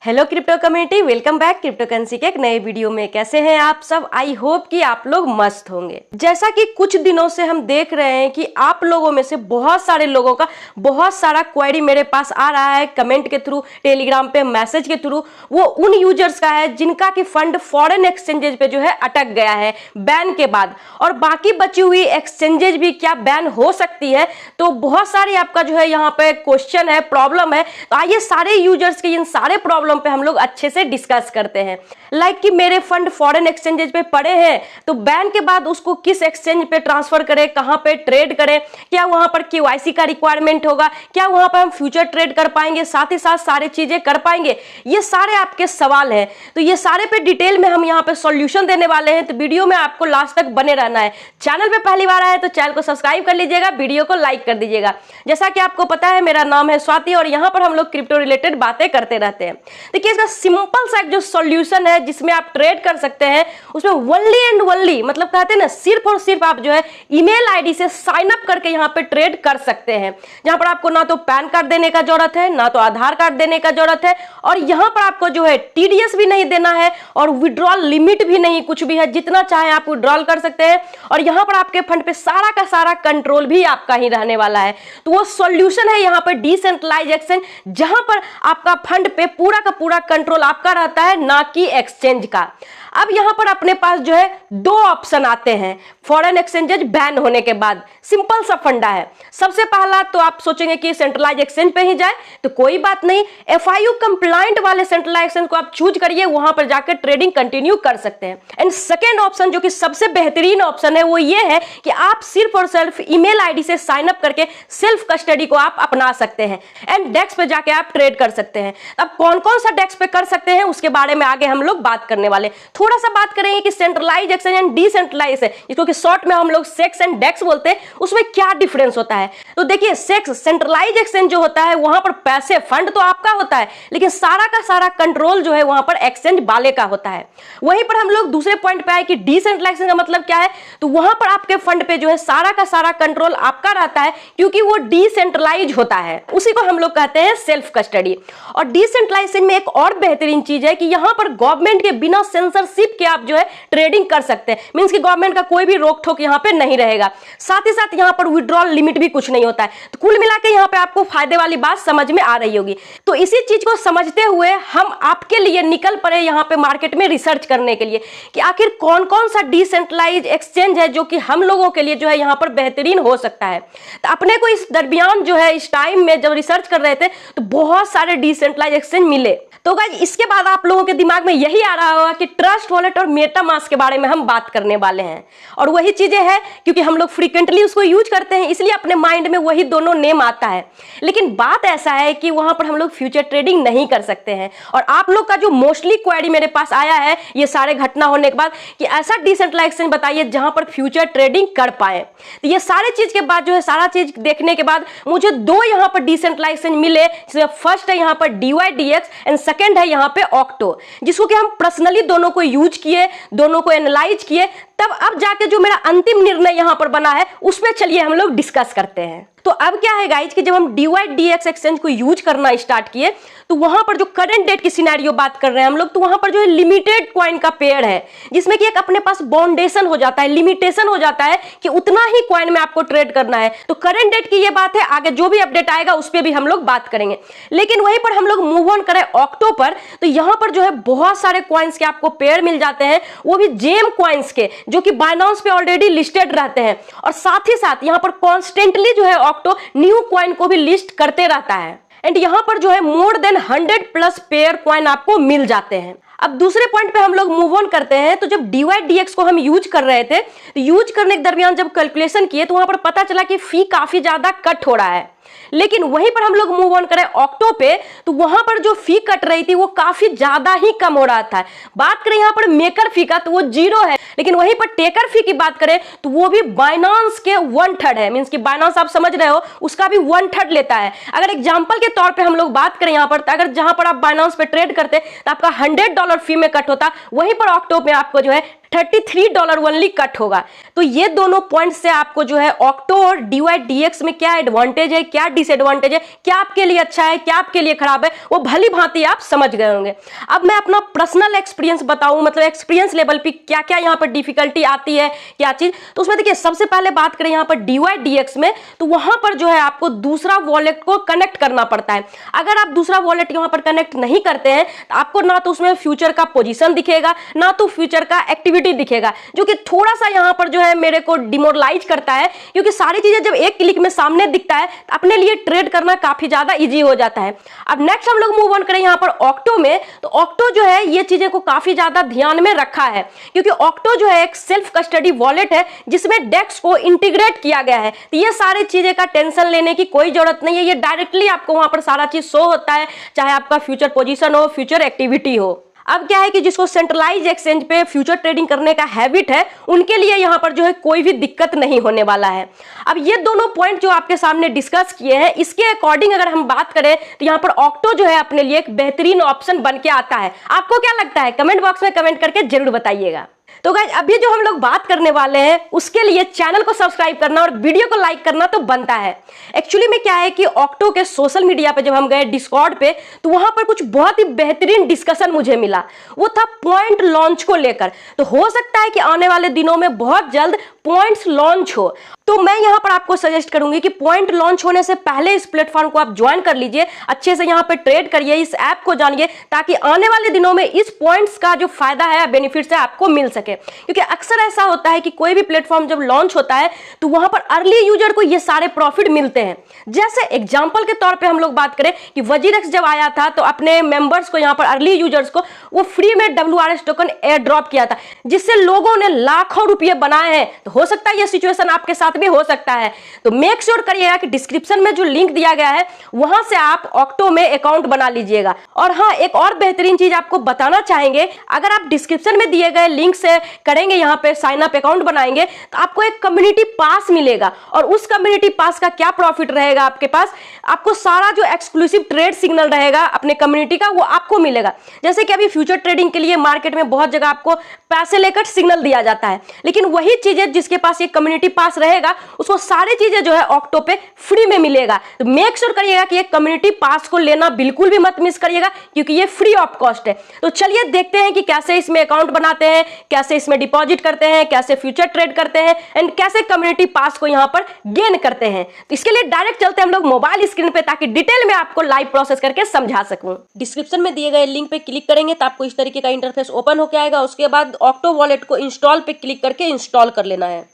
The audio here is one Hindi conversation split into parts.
Hello crypto community, welcome back crypto currency के एक नए वीडियो में। कैसे हैं आप सब? आई होप कि आप लोग मस्त होंगे। जैसा कि कुछ दिनों से हम देख रहे हैं कि आप लोगों में से बहुत सारे लोगों का बहुत सारा क्वेरी मेरे पास आ रहा है कमेंट के थ्रू, टेलीग्राम पे मैसेज के थ्रू। वो उन यूजर्स का है जिनका कि फंड फॉरेन एक्सचेंजेज पे जो है अटक गया है बैन के बाद, और बाकी बची हुई एक्सचेंजेज भी क्या बैन हो सकती है। तो बहुत सारी आपका जो है यहाँ पे क्वेश्चन है, प्रॉब्लम है। तो आइए सारे यूजर्स के इन सारे प्रॉब्लम पे हम लोग अच्छे से डिस्कस करते हैं। लाइक कि मेरे फंड फॉरेन एक्सचेंजेज पे पड़े हैं, तो बैन के बाद उसको किस एक्सचेंज पे ट्रांसफर करें, कहां पे ट्रेड करें, क्या वहां पर केवाईसी का रिक्वायरमेंट होगा, क्या वहां पर हम फ्यूचर ट्रेड कर पाएंगे, साथ ही साथ सारी चीजें कर पाएंगे। ये सारे आपके सवाल हैं, तो ये सारे पे डिटेल में हम यहाँ पे सॉल्यूशन देने वाले हैं। तो वीडियो में आपको लास्ट तक बने रहना है। चैनल पे पहली बार आए तो चैनल को सब्सक्राइब कर लीजिएगा, वीडियो को लाइक कर दीजिएगा। जैसा कि आपको पता है, मेरा नाम है स्वाति और यहाँ पर हम लोग क्रिप्टो रिलेटेड बातें करते रहते हैं। देखिए, इसका सिंपल सा जो सॉल्यूशन है जिसमें आप ट्रेड कर सकते हैं, उसमें ओनली एंड ओनली, मतलब कहते हैं ना, सिर्फ और सिर्फ आप जो है ईमेल आईडी से साइन अप करके यहाँ पे ट्रेड कर सकते हैं। जहां पर आपको ना तो पैन कार्ड देने का जरूरत है, ना तो आधार कार्ड देने का जरूरत है, और यहाँ पर आपको जो है टीडीएस भी नहीं देना है, और विड्रॉल लिमिट भी नहीं, कुछ भी है, जितना चाहे आप विड्रॉल कर सकते हैं। और यहाँ पर आपके फंड पे सारा का सारा कंट्रोल भी आपका ही रहने वाला है। तो वो सॉल्यूशन है यहाँ पर डिसेंट्रलाइज एक्सचेंज, जहां पर आपका फंड पे पूरा का पूरा कंट्रोल आपका रहता है, ना कि एक्सचेंज का। अब यहां पर अपने पास जो है दो ऑप्शन आते हैं फॉरेन एक्सचेंजेज बैन होने के बाद। सिंपल सा फंडा है। सबसे पहला तो आप सोचेंगे कि सेंट्रलाइज एक्सचेंज पे ही जाए, तो कोई बात नहीं, एफआईयू कंप्लायंट वाले सेंट्रलाइज एक्सचेंज को आप चूज करिए, वहां पर जाकर ट्रेडिंग कंटिन्यू कर सकते हैं। एंड सेकेंड ऑप्शन, जो कि सबसे बेहतरीन ऑप्शन है, वो ये है कि आप सिर्फ और सिर्फ ईमेल आईडी से साइन अप करके सेल्फ कस्टडी को आप अपना सकते हैं एंड डेस्क पे जाके आप ट्रेड कर सकते हैं। अब कौन कौन सा डेस्क पे कर सकते हैं उसके बारे में आगे हम लोग बात करने वाले। थोड़ा सा बात करेंगे कि सेंट्रलाइज एक्सचेंज एंड डिसेंट्रलाइज है, जिसको कि शॉर्ट में हम लोग सेक्स एंड डेक्स बोलते हैं, उसमें क्या डिफरेंस होता है। तो देखिए, सेक्स सेंट्रलाइज एक्सचेंज जो होता है, वहां पर पैसे फंड तो आपका होता है, लेकिन सारा का सारा कंट्रोल जो है वहां पर एक्सचेंज वाले का होता है। वहीं पर हम लोग दूसरे पॉइंट पे आए कि डिसेंट्रलाइज का मतलब क्या है। तो वहां पर आपके फंड पे जो है सारा का सारा कंट्रोल आपका रहता है, क्योंकि वो डिसेंट्रलाइज होता है। उसी को हम लोग कहते हैं सेल्फ कस्टडी। और डिसेंट्रलाइजेशन में एक और बेहतरीन चीज है कि यहां पर गवर्नमेंट के बिना सेंसरशिप के आप जो है ट्रेडिंग कर सकते हैं। मींस कि गवर्नमेंट का कोई भी रोक टोक यहां पे नहीं रहेगा। साथ ही साथ यहां पर विड्रॉल लिमिट भी कुछ नहीं होता है। तो कुल मिला के यहां पे आपको फायदे वाली बात समझ में आ रही होगी। तो इसी चीज को समझते हुए हम आपके लिए निकल पड़े यहां पे मार्केट में रिसर्च करने के लिए कि आखिर कौन कौन सा डिसेंट्रलाइज एक्सचेंज है जो कि हम लोगों के लिए जो है यहां पर बेहतरीन हो सकता है। तो अपने को इस दरमियान जो है, इस टाइम में जब रिसर्च कर रहे थे, तो बहुत सारे डिसेंट्रलाइज एक्सचेंज मिले। तो गाइस, इसके बाद आप लोगों के दिमाग में यही आ रहा होगा कि ट्रस्ट वॉलेट और मेटामास्क के बारे में हम बात करने वाले हैं। और वही चीजें हैं, क्योंकि हम लोग फ्रीक्वेंटली उसको यूज करते हैं, इसलिए अपने माइंड में वही दोनों नेम आता है। लेकिन बात ऐसा है कि वहां पर हम लोग फ्यूचर ट्रेडिंग नहीं कर सकते हैं। और आप लोग का जो मोस्टली क्वेरी मेरे पास आया है ये सारे घटना होने के बाद, कि ऐसा डिसेंट्रलाइज एक्सचेंज बताइए जहां पर फ्यूचर ट्रेडिंग कर पाए। तो ये सारे चीज के बाद जो है, सारा चीज देखने के बाद मुझे दो यहाँ पर डिसेंट्रलाइज एक्सचेंज मिले, जिसमें फर्स्ट है यहाँ पर DYDX एंड सेकेंड है यहाँ पे ऑक्टो, जिसको कि हम पर्सनली दोनों को यूज किए, दोनों को एनालाइज किए, तब अब जाके जो मेरा अंतिम निर्णय यहां पर बना है उस पर चलिए हम लोग डिस्कस करते हैं। तो अब क्या है गाइज कि जब हम DYDX एक्सचेंज को यूज करना स्टार्ट किए, तो वहां पर जो करंट डेट की सिनेरियो बात कर रहे हैं हम लोग, तो वहां पर जो है लिमिटेड कॉइन का पेयर है, जिसमें कि एक अपने पास बाउंडेशन हो जाता है, लिमिटेशन हो जाता है कि उतना ही कॉइन में आपको ट्रेड करना है। तो करंट डेट की ये बात है, आगे जो भी अपडेट आएगा उस पर भी हम लोग बात करेंगे। लेकिन वहीं पर हम लोग मूव ऑन करें ऑक्टो पर, तो यहां पर जो है बहुत सारे कॉइन्स के आपको पेयर मिल जाते हैं, वो भी जेम कॉइन्स के, जो कि बाइनेंस पे ऑलरेडी लिस्टेड रहते हैं। और साथ ही साथ यहां पर कॉन्स्टेंटली जो है ऑक्टो न्यू कॉइन को भी लिस्ट करते रहता है। एंड यहां पर जो है मोर देन 100+ पेयर कॉइन आपको मिल जाते हैं। अब दूसरे पॉइंट पे हम लोग मूव ऑन करते हैं। तो जब DYDX को हम यूज कर रहे थे, तो यूज करने के दरमियान जब कैलकुलेशन किए, तो वहां पर पता चला कि फी काफी ज्यादा कट हो रहा है। लेकिन वहीं पर हम लोग मूव ऑन करें ऑक्टो पे, तो वहां पर जो फी कट रही थी वो काफी ज्यादा ही कम हो रहा था। बात करें यहां पर मेकर फी का, तो वो 0 है। लेकिन वहीं पर टेकर फी की बात करें तो वो भी बाइनेंस के 1/3 है। मींस कि बाइनेंस आप समझ रहे हो, उसका भी 1/3 लेता है। अगर एग्जांपल के तौर पे हम लोग बात करें यहां पर, तो अगर जहां पर आप बाइनेंस पे ट्रेड करते तो आपका $100 फी में कट होता, वहीं पर ऑक्टो पे आपको जो है $33 ओनली कट होगा। तो ये दोनों पॉइंट से आपको जो है ऑक्टो और DYDX में क्या एडवांटेज है, क्या डिसएडवांटेज है, क्या आपके लिए अच्छा है, क्या आपके लिए खराब है, वो भली भांति आप समझ गए होंगे। अब मैं अपना पर्सनल एक्सपीरियंस बताऊं, मतलब एक्सपीरियंस लेवल पे क्या क्या यहाँ पर डिफिकल्टी आती है, क्या चीज। तो उसमें देखिए सबसे पहले बात करें यहाँ पर DYDX में, तो वहां पर जो है आपको दूसरा वॉलेट को कनेक्ट करना पड़ता है। अगर आप दूसरा वॉलेट यहाँ पर कनेक्ट नहीं करते हैं तो आपको ना तो उसमें फ्यूचर का पोजीशन दिखेगा, ना तो फ्यूचर का एक्टिविटी दिखेगा, जो कि थोड़ा सा यहाँ पर जो है मेरे को डिमोरलाइज करता है, क्योंकि सारी चीजें जब एक क्लिक में सामने दिखता है तो अपने लिए ट्रेड करना काफी ज्यादा इजी हो जाता है। अब नेक्स्ट हम लोग मूव ऑन करें यहाँ पर ऑक्टो में, तो ऑक्टो जो है ये चीजें को काफी ज्यादा ध्यान में रखा है, क्योंकि ऑक्टो जो है एक सेल्फ कस्टडी वॉलेट है जिसमें डेक्स को इंटीग्रेट किया गया है। तो ये सारी चीजें का टेंशन लेने की कोई जरूरत नहीं है, ये डायरेक्टली आपको वहां पर सारा चीज शो होता है, चाहे आपका फ्यूचर पोजीशन हो, फ्यूचर एक्टिविटी हो। अब क्या है कि जिसको सेंट्रलाइज एक्सचेंज पे फ्यूचर ट्रेडिंग करने का हैबिट है, उनके लिए यहां पर जो है कोई भी दिक्कत नहीं होने वाला है। अब ये दोनों पॉइंट जो आपके सामने डिस्कस किए हैं, इसके अकॉर्डिंग अगर हम बात करें तो यहां पर ऑक्टो जो है अपने लिए एक बेहतरीन ऑप्शन बन के आता है। आपको क्या लगता है, कमेंट बॉक्स में कमेंट करके जरूर बताइएगा। तो गाइस अभी जो हम लोग बात करने वाले हैं उसके लिए चैनल को सब्सक्राइब करना और वीडियो को लाइक करना तो बनता है। एक्चुअली में क्या है कि ऑक्टो के सोशल मीडिया पे जब हम गए डिस्कॉर्ड पे, तो वहां पर कुछ बहुत ही बेहतरीन डिस्कशन मुझे मिला, वो था पॉइंट लॉन्च को लेकर। तो हो सकता है कि आने वाले दिनों में बहुत जल्द पॉइंट्स लॉन्च हो, तो मैं यहां पर आपको सजेस्ट करूंगी कि पॉइंट लॉन्च होने से पहले इस प्लेटफॉर्म को आप ज्वाइन कर लीजिए, अच्छे से यहां पे ट्रेड करिए, इस ऐप को जानिए, ताकि आने वाले दिनों में इस पॉइंट्स का जो फायदा है, बेनिफिट्स है, आपको मिल सके। क्योंकि अक्सर ऐसा होता है कि कोई भी प्लेटफॉर्म जब लॉन्च होता है तो वहां पर अर्ली यूजर को ये सारे प्रॉफिट मिलते हैं। जैसे एग्जांपल के तौर पे हम लोग बात करें कि वजीरेक्स जब आया था तो अपने मेंबर्स को, यहां पर अर्ली यूजर्स को वो फ्री में WRX टोकन एयर ड्रॉप किया था, जिससे लोगों ने लाखों रुपए बनाए हैं। तो हो सकता है ये सिचुएशन आपके साथ भी हो सकता है। तो मेक श्योर करिएगा कि डिस्क्रिप्शन में जो लिंक दिया गया है वहां से आप ऑक्टो में अकाउंट बना लीजिएगा। और हाँ, एक और बेहतरीन चीज आपको बताना चाहेंगे, अगर आप डिस्क्रिप्शन में दिए गए लिंक से करेंगे यहाँ पे साइन अप अकाउंट बनाएंगे, तो आपको एक कम्युनिटी पास मिलेगा। और उस कम्युनिटी पास का क्या प्रॉफिट रहेगा आपके पास, आपको सारा जो एक्सक्लूसिव ट्रेड सिग्नल रहेगा अपने कम्युनिटी का वो आपको मिलेगा। जैसे कि अभी फ्यूचर ट्रेडिंग के लिए मार्केट में बहुत जगह आपको पैसे लेकर सिग्नल दिया जाता है, लेकिन वही चीजें जिसके पास ये कम्युनिटी पास रहेगा उसको सारी चीजें जो है ऑक्टो पे फ्री में मिलेगा। तो मेक श्योर करिएगा कि ये कम्युनिटी पास को लेना बिल्कुल भी मत मिस करिएगा, क्योंकि ये फ्री ऑफ कॉस्ट है। तो चलिए देखते हैं कि कैसे इसमें अकाउंट बनाते हैं, कैसे इसमें डिपॉजिट करते हैं, कैसे फ्यूचर ट्रेड करते हैं एंड कैसे कम्युनिटी पास को यहां पर गेन करते हैं। तो इसके लिए डायरेक्ट चलते हैं हम लोग मोबाइल स्क्रीन पे, ताकि डिटेल में आपको लाइव प्रोसेस करके समझा सकूं। डिस्क्रिप्शन में दिए गए लिंक पे क्लिक करेंगे तो आपको इस तरीके का इंटरफेस ओपन होकर आएगा। उसके बाद ऑक्टो वॉलेट को इंस्टॉल पे क्लिक करके इंस्टॉल कर लेना है,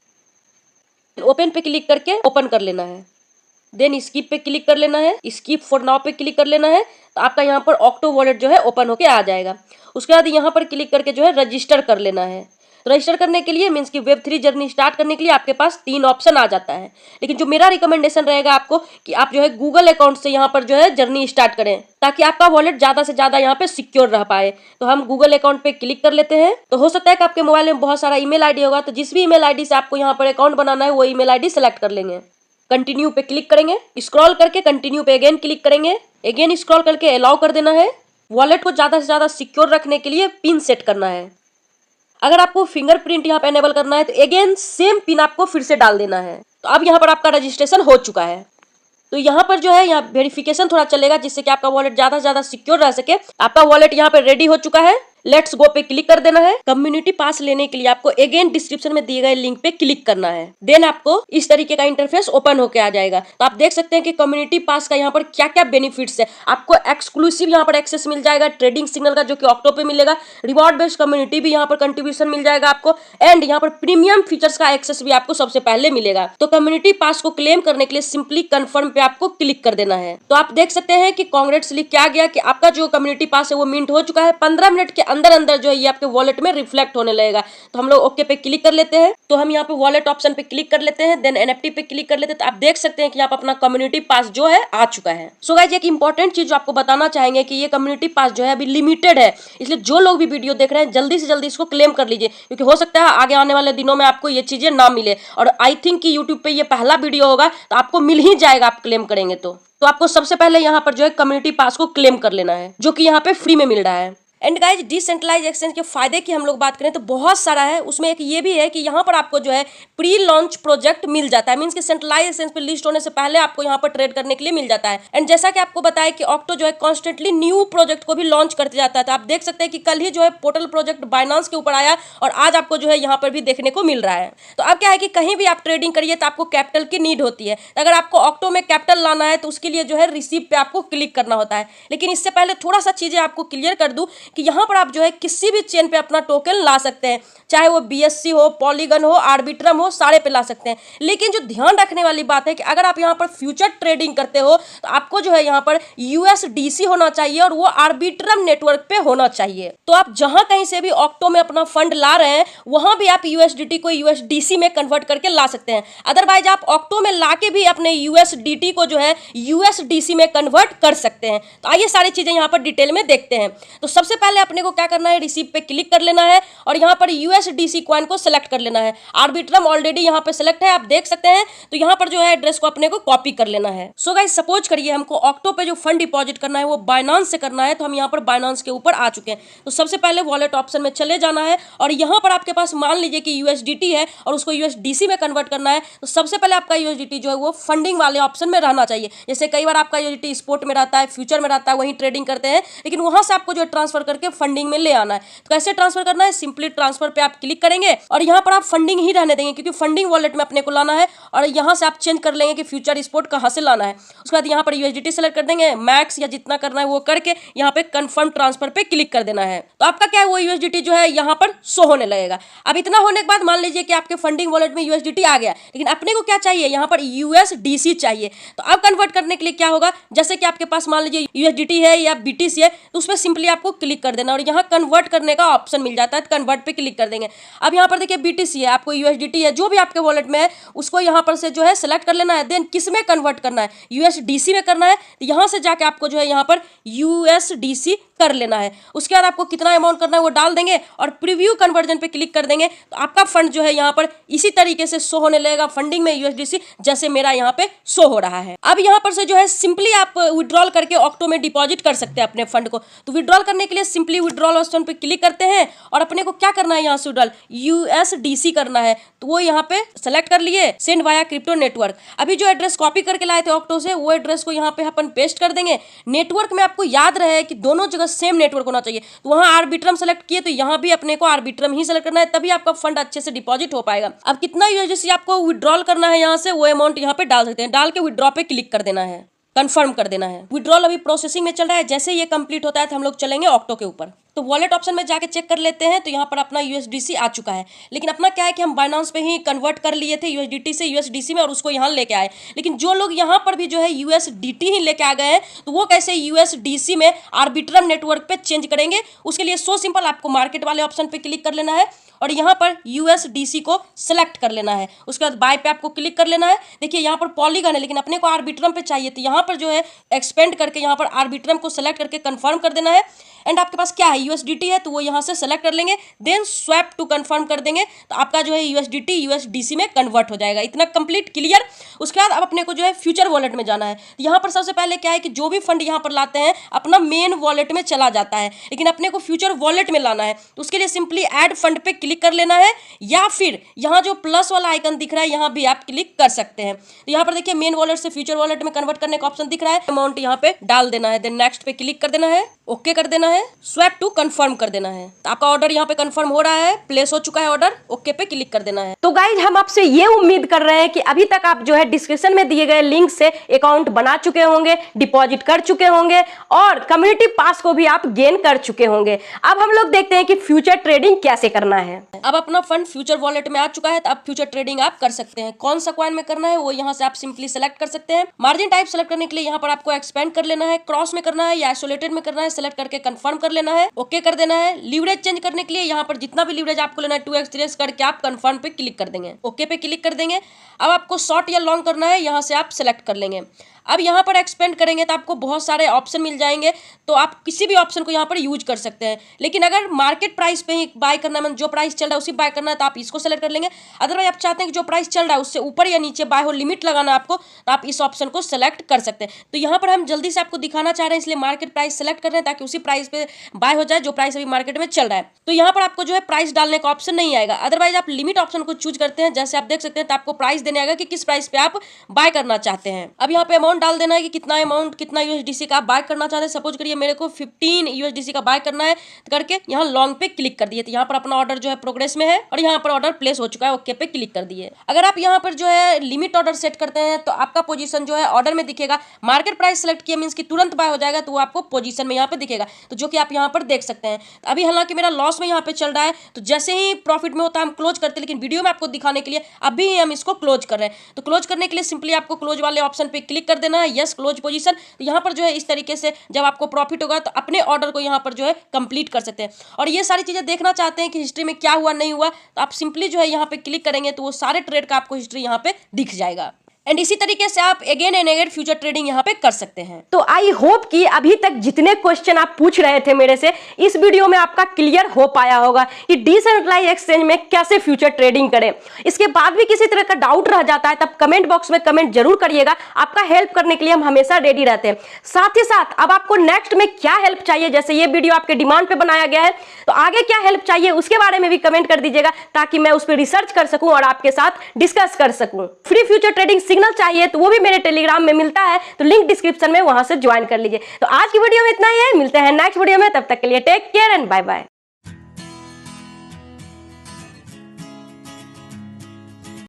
ओपन पे क्लिक करके ओपन कर लेना है, देन स्किप पे क्लिक कर लेना है, स्किप फॉर नाउ पे क्लिक कर लेना है। तो आपका यहाँ पर ऑक्टो वॉलेट जो है ओपन होके आ जाएगा। उसके बाद यहाँ पर क्लिक करके जो है रजिस्टर कर लेना है। तो रजिस्टर करने के लिए मीन्स कि Web3 जर्नी स्टार्ट करने के लिए आपके पास 3 ऑप्शन आ जाता है, लेकिन जो मेरा रिकमेंडेशन रहेगा आपको कि आप जो है गूगल अकाउंट से यहाँ पर जो है जर्नी स्टार्ट करें, ताकि आपका वॉलेट ज्यादा से ज्यादा यहाँ पे सिक्योर रह पाए। तो हम गूगल अकाउंट पे क्लिक कर लेते हैं। तो हो सकता है कि आपके मोबाइल में बहुत सारा ईमेल आईडी होगा, तो जिस भी ईमेल आईडी से आपको यहाँ पर अकाउंट बनाना है वो ईमेल आईडी सेलेक्ट कर लेंगे। कंटिन्यू पे क्लिक करेंगे, स्क्रॉल करके कंटिन्यू पे अगेन क्लिक करेंगे, अगेन स्क्रॉल करके अलाउ कर देना है। वॉलेट को ज्यादा से ज्यादा सिक्योर रखने के लिए पिन सेट करना है। अगर आपको फिंगरप्रिंट यहाँ पे एनेबल करना है तो अगेन सेम पिन आपको फिर से डाल देना है। तो अब यहाँ पर आपका रजिस्ट्रेशन हो चुका है। तो यहाँ पर जो है यहाँ वेरिफिकेशन थोड़ा चलेगा, जिससे कि आपका वॉलेट ज्यादा से ज्यादा सिक्योर रह सके। आपका वॉलेट यहाँ पे रेडी हो चुका है, लेट्स गो पे क्लिक कर देना है। कम्युनिटी पास लेने के लिए आपको अगेन डिस्क्रिप्शन में दिए गए लिंक पे क्लिक करना है, देन आपको इस तरीके का इंटरफेस ओपन होके आ जाएगा। तो आप देख सकते हैं कि कम्युनिटी पास का यहाँ पर क्या क्या बेनिफिट्स है। आपको एक्सक्लूसिव यहाँ पर एक्सेस मिल जाएगा ट्रेडिंग सिग्नल का, जो कि ऑक्टो पे मिलेगा। रिवॉर्ड बेस्ड कम्युनिटी भी यहाँ पर कंट्रीब्यूशन मिल जाएगा आपको, एंड यहाँ पर प्रीमियम फीचर्स का एक्सेस भी आपको सबसे पहले मिलेगा। तो कम्युनिटी पास को क्लेम करने के लिए सिंपली कन्फर्म पे आपको क्लिक कर देना है। तो आप देख सकते हैं कि कांग्रेट्स लिख के आ गया कि आपका जो कम्युनिटी पास है वो मिंट हो चुका है। 15 मिनट के अंदर जो है ये आपके वॉलेट में रिफ्लेक्ट होने लगेगा। तो हम लोग ओके पे क्लिक कर लेते हैं। तो हम यहाँ पे वॉलेट ऑप्शन पे क्लिक कर लेते हैं, देन एनएफटी पे क्लिक कर लेते हैं। तो आप देख सकते हैं कि यहाँ पे अपना कम्युनिटी पास जो है आ चुका है। सो गाइस एक इंपॉर्टेंट चीज जो आपको बताना चाहेंगे कि ये कम्युनिटी पास जो है अभी लिमिटेड है, इसलिए जो लोग भी वीडियो देख रहे हैं जल्दी से जल्दी इसको क्लेम कर लीजिए, क्योंकि हो सकता है आगे आने वाले दिनों में आपको ये चीजें ना मिले। और आई थिंक कि यूट्यूब पे ये पहला वीडियो होगा, तो आपको मिल ही जाएगा आप क्लेम करेंगे। तो आपको सबसे पहले यहाँ पर जो है कम्युनिटी पास को क्लेम कर लेना है, जो कि यहाँ पे फ्री में मिल रहा है। एंड गाइज डिसेंट्रलाइज एक्सचेंज के फायदे की हम लोग बात करें तो बहुत सारा है, उसमें एक ये भी है कि यहाँ पर आपको जो है प्री लॉन्च प्रोजेक्ट मिल जाता है, मींस कि सेंट्रलाइज एक्सचेंज पे लिस्ट होने से पहले आपको यहाँ पर ट्रेड करने के लिए मिल जाता है। एंड जैसा कि आपको बताया कि ऑक्टो जो है कॉन्स्टेंटली न्यू प्रोजेक्ट को भी लॉन्च करते जाता है, तो आप देख सकते हैं कि कल ही जो है पोर्टल प्रोजेक्ट बाइनांस के ऊपर आया और आज आपको जो है यहाँ पर भी देखने को मिल रहा है। तो अब क्या है कि कहीं भी आप ट्रेडिंग करिए तो आपको कैपिटल की नीड होती है, अगर आपको ऑक्टो में कैपिटल लाना है तो उसके लिए जो है रिसीव पे आपको क्लिक करना होता है। लेकिन इससे पहले थोड़ा सा चीजें आपको क्लियर कर दूं कि यहाँ पर आप जो है किसी भी चेन पे अपना टोकन ला सकते हैं, चाहे वो BSC हो, पॉलीगन हो, आर्बिट्रम हो, सारे पे ला सकते हैं। लेकिन जो ध्यान रखने वाली बात है कि अगर आप यहाँ पर फ्यूचर ट्रेडिंग करते हो तो आपको जो है यहाँ पर USDC होना चाहिए और वो आर्बिट्रम नेटवर्क पे होना चाहिए। तो आप जहां कहीं से भी ऑक्टो में अपना फंड ला रहे हैं वहां भी आप USDT को USDC में कन्वर्ट करके ला सकते हैं। अदरवाइज आप ऑक्टो में लाके भी अपने USDT को जो है USDC में कन्वर्ट कर सकते हैं। तो आइए सारी चीजें यहाँ पर डिटेल में देखते हैं। तो सबसे पहले अपने को क्या करना है, रिसीव पे क्लिक कर लेना है और यहाँ पर USDC कॉइन को सिलेक्ट कर लेना है। आर्बिट्रम ऑलरेडी यहाँ पे सिलेक्ट है, आप देख सकते हैं। तो यहाँ पर जो है एड्रेस को अपने को कॉपी कर लेना है। सो गाइस सपोज करिए हमको ऑक्टो पे जो फंड डिपॉजिट करना है वो बाइनांस से करना है, तो हम यहाँ पर बाइनांस के ऊपर आ चुके हैं। तो सबसे पहले वॉलेट ऑप्शन में चले जाना है और यहाँ पर आपके पास मान लीजिए कि USDT है और उसको USDC में कन्वर्ट करना है। तो सबसे पहले आपका USDT जो है वो फंडिंग वाले ऑप्शन में रहना चाहिए। जैसे कई बार आपका USDT स्पॉट में रहता है, फ्यूचर में रहता है, वहीं ट्रेडिंग करते हैं, लेकिन वहां से आपको जो ट्रांसफर करके फंडिंग में ले आना है। तो कैसे ट्रांसफर करना है, सिंपली ट्रांसफर पे आप क्लिक करेंगे और यहाँ पर आप फंडिंग ही रहने देंगे क्योंकि फंडिंग वॉलेट में अपने को लाना है और यहाँ से आप चेंज कर लेंगे कि फ्यूचर स्पॉट कहाँ से लाना है। उसके बाद यहाँ पर USDT सेलेक्ट कर देंगे, मैक्स या जितना करना है वो करके यहाँ पे कंफर्म ट्रांसफर पे क्लिक कर देना है। तो आपका क्या है वो USDT जो है यहाँ पर शो होने लगेगा। अब इतना होने के बाद मान लीजिए कि आपके फंडिंग वॉलेट में USDT आ गया, लेकिन अपने को क्या चाहिए, यहाँ पर USDC चाहिए। तो अब कन्वर्ट करने के लिए क्या होगा, जैसे कि आपके पास मान लीजिए USDT है या BTC है तो उसमें सिंपली आपको क्लिक कर देना और यहाँ कन्वर्ट करने का ऑप्शन मिल जाता है, कन्वर्ट पे क्लिक कर देंगे। अब यहाँ पर देखिए BTC है, आपको USDT है, जो भी आपके वॉलेट में है उसको यहाँ पर से जो है सेलेक्ट कर लेना है। देन किस में कन्वर्ट करना है, USDC में करना है। तो यहाँ से जाके आपको जो है यहाँ पर USDC कर लेना है। उसके बाद आपको कितना अमाउंट करना है वो डाल देंगे और प्रीव्यू कन्वर्जन पे क्लिक कर देंगे। तो आपका फंड जो है यहाँ पर इसी तरीके से शो होने लगेगा फंडिंग में USDC, जैसे मेरा यहाँ पे शो हो रहा है। अब यहाँ पर से जो है सिंपली आप विड्रॉल करके ऑक्टो में डिपॉजिट कर सकते हैं अपने फंड को। तो विड्रॉल करने के लिए सिंपली विड्रॉल ऑप्शन पे क्लिक करते हैं और अपने को क्या करना है, यहाँ से विड्रॉल USDC करना है। तो वो यहाँ पे सेलेक्ट कर लिए, सेंड वाया क्रिप्टो नेटवर्क। अभी जो एड्रेस कॉपी करके लाए थे ऑक्टो से वो एड्रेस को यहाँ पे अपन पेस्ट कर देंगे। नेटवर्क में आपको याद रहे कि दोनों जगह सेम नेटवर्क होना चाहिए। तो वहां आर्बिट्रम सेलेक्ट किए तो यहाँ भी अपने को आर्बिट्रम ही सेलेक्ट करना है, तभी आपका फंड अच्छे से डिपॉजिट हो पाएगा। अब कितना USDC आपको विड्रॉल करना है यहाँ से वो अमाउंट यहाँ पे डाल सकते हैं, डाल के विड्रॉ पे क्लिक कर देना है, कंफर्म कर देना है। विड्रॉल अभी प्रोसेसिंग में चल रहा है, जैसे ये कंप्लीट होता है तो हम लोग चलेंगे ऑक्टो के ऊपर। तो वॉलेट ऑप्शन में जाके चेक कर लेते हैं। तो यहाँ पर अपना USDC आ चुका है, लेकिन अपना क्या है कि हम बाइनांस पे ही कन्वर्ट कर लिए थे USDT से USDC में और उसको यहाँ लेके आए। लेकिन जो लोग यहाँ पर भी जो है USDT ही लेके आ गए हैं तो वो कैसे USDC में आर्बिट्रम नेटवर्क पे चेंज करेंगे, उसके लिए सो सिंपल, आपको मार्केट वाले ऑप्शन पे क्लिक कर लेना है और यहाँ पर USDC को सिलेक्ट कर लेना है। उसके बाद बाय पे आपको क्लिक कर लेना है। देखिए यहाँ पर पॉलीगन है लेकिन अपने को आर्बिट्रम पे चाहिए, तो यहाँ पर जो है एक्सपेंड करके यहाँ पर आर्बिट्रम को सिलेक्ट करके कंफर्म कर देना है। एंड आपके पास क्या है USDT है तो वो यहाँ से सेलेक्ट कर लेंगे, देन स्वैप टू कंफर्म कर देंगे। तो आपका जो है USDT USDC में कन्वर्ट हो जाएगा। इतना कंप्लीट क्लियर। उसके बाद अब अपने को जो है फ्यूचर वॉलेट में जाना है। तो यहाँ पर सबसे पहले क्या है कि जो भी फंड यहाँ पर लाते हैं अपना मेन वॉलेट में चला जाता है, लेकिन अपने को फ्यूचर वॉलेट में लाना है। तो उसके लिए सिंपली ऐड फंड पे क्लिक कर लेना है या फिर यहाँ जो प्लस वाला आइकन दिख रहा है यहाँ भी आप क्लिक कर सकते हैं। तो यहाँ पर देखिए मेन वॉलेट से फ्यूचर वॉलेट में कन्वर्ट करने का ऑप्शन दिख रहा है, अमाउंट यहाँ पे डाल देना है, देन नेक्स्ट पे क्लिक कर देना है, ओके कर देना है, स्वैप टू कंफर्म कर देना है। तो आपका ऑर्डर यहाँ पे कंफर्म हो रहा है, प्लेस हो चुका है ऑर्डर, ओके पे क्लिक कर देना है। तो गाइज हम आपसे ये उम्मीद कर रहे हैं कि अभी तक आप जो है डिस्क्रिप्शन में दिए गए लिंक से अकाउंट बना चुके होंगे, डिपॉजिट कर चुके होंगे और कम्युनिटी पास को भी आप गेन कर चुके होंगे। अब हम लोग देखते हैं कि फ्यूचर ट्रेडिंग कैसे करना है। अब अपना फंड फ्यूचर वॉलेट में आ चुका है, तो अब फ्यूचर ट्रेडिंग आप कर सकते हैं। कौन सा कॉइन में करना है वो यहाँ से आप सिंपली सेलेक्ट कर सकते हैं। मार्जिन टाइप सेलेक्ट करने के लिए यहाँ पर आपको एक्सपेंड कर लेना है, क्रॉस में करना है या आइसोलेटेड में करना है, सेलेक्ट करके कंफर्म कर लेना है, ओके कर देना है। लीवरेज चेंज करने के लिए यहाँ पर जितना भी लीवरेज आपको लेना है 2x 3x करके आप कंफर्म पे क्लिक कर देंगे, ओके पे क्लिक कर देंगे। अब आपको शॉर्ट या लॉन्ग करना है, यहाँ से आप सेलेक्ट कर लेंगे। अब यहाँ पर एक्सपेंड करेंगे तो आपको बहुत सारे ऑप्शन मिल जाएंगे, तो आप किसी भी ऑप्शन को यहाँ पर यूज कर सकते हैं। लेकिन अगर मार्केट प्राइस पे ही बाय करना है, जो प्राइस चल रहा है उसी बाय करना है, तो आप इसको सेलेक्ट कर लेंगे। अदरवाइज आप चाहते हैं कि जो प्राइस चल रहा है उससे ऊपर या नीचे बाय हो, लिमिट लगाना है आपको, तो आप इस ऑप्शन को सेलेक्ट कर सकते हैं। तो यहाँ पर हम जल्दी से आपको दिखाना चाह रहे हैं, इसलिए मार्केट प्राइस सेलेक्ट कर रहे हैं ताकि उसी प्राइस पे बाय हो जाए जो प्राइस अभी मार्केट में चल रहा है। तो यहाँ पर आपको जो है प्राइस डालने का ऑप्शन नहीं आएगा। अदरवाइज आप लिमिट ऑप्शन को चूज करते हैं, जैसे आप देख सकते हैं, तो आपको प्राइस देने आएगा कि किस प्राइस पे आप बाय करना चाहते हैं। अब यहाँ पे अमाउंट डाल देना है कि कितना अमाउंट, कितना यूएसडीसी का आप बाय करना चाहते हैं। सपोज करिए मेरे को 15 यूएसडीसी का बाय करना है, तो करके यहाँ लॉन्ग पे क्लिक कर दिए, तो यहाँ पर अपना ऑर्डर जो है प्रोग्रेस में है और यहाँ पर ऑर्डर प्लेस हो चुका है, ओके पे क्लिक कर दिए। अगर आप यहाँ पर जो है लिमिट ऑर्डर सेट करते हैं तो आपका पोजीशन जो है ऑर्डर में दिखेगा। मार्केट प्राइस सेलेक्ट किया मींस कि तुरंत बाय हो जाएगा, तो वो आपको पोजीशन में यहाँ पे दिखेगा, तो जो कि आप यहाँ पर देख सकते हैं। अभी हालांकि मेरा लॉस में यहाँ पे चल रहा है, तो जैसे ही प्रॉफिट में होता है हम क्लोज करते हैं, लेकिन वीडियो में आपको दिखाने के लिए अभी हम इसको क्लोज कर रहे हैं। तो क्लोज करने के लिए सिंपली आपको क्लोज वाले ऑप्शन पे क्लिक कर देना है, यस क्लोज पोजीशन। तो यहाँ पर जो है इस तरीके से जब आपको प्रॉफिट होगा तो अपने ऑर्डर को यहाँ पर जो है कंप्लीट कर सकते हैं। और ये सारी चीजें देखना चाहते हैं कि हिस्ट्री में क्या हुआ नहीं हुआ, तो आप सिंपली जो है यहाँ पे क्लिक करेंगे तो वो सारे ट्रेड का आपको हिस्ट्री यहाँ पे दिख जाएगा। एंड इसी तरीके से आप again and again future trading यहाँ पे कर सकते हैं। तो आई होप कि अभी तक जितने क्वेश्चन आप पूछ रहे थे मेरे से, इस वीडियो में आपका क्लियर हो पाया होगा कि डिसेंट्रलाइज एक्सचेंज में कैसे फ्यूचर ट्रेडिंग करें। इसके बाद भी किसी तरह का डाउट रह जाता है तब कमेंट बॉक्स में कमेंट जरूर करिएगा, आपका हेल्प करने के लिए हम हमेशा रेडी रहते हैं। साथ ही साथ अब आपको नेक्स्ट में क्या हेल्प चाहिए, जैसे ये वीडियो आपके डिमांड पे बनाया गया है, तो आगे क्या हेल्प चाहिए उसके बारे में भी कमेंट कर दीजिएगा, ताकि मैं उस पर रिसर्च कर सकूं और आपके साथ डिस्कस कर सकूं। फ्री फ्यूचर ट्रेडिंग सिग्नल चाहिए तो वो भी मेरे टेलीग्राम में मिलता है, तो लिंक डिस्क्रिप्शन में वहां से ज्वाइन कर लीजिए। तो आज की वीडियो में इतना ही है, मिलते हैं नेक्स्ट वीडियो में, तब तक के लिए take care and bye bye.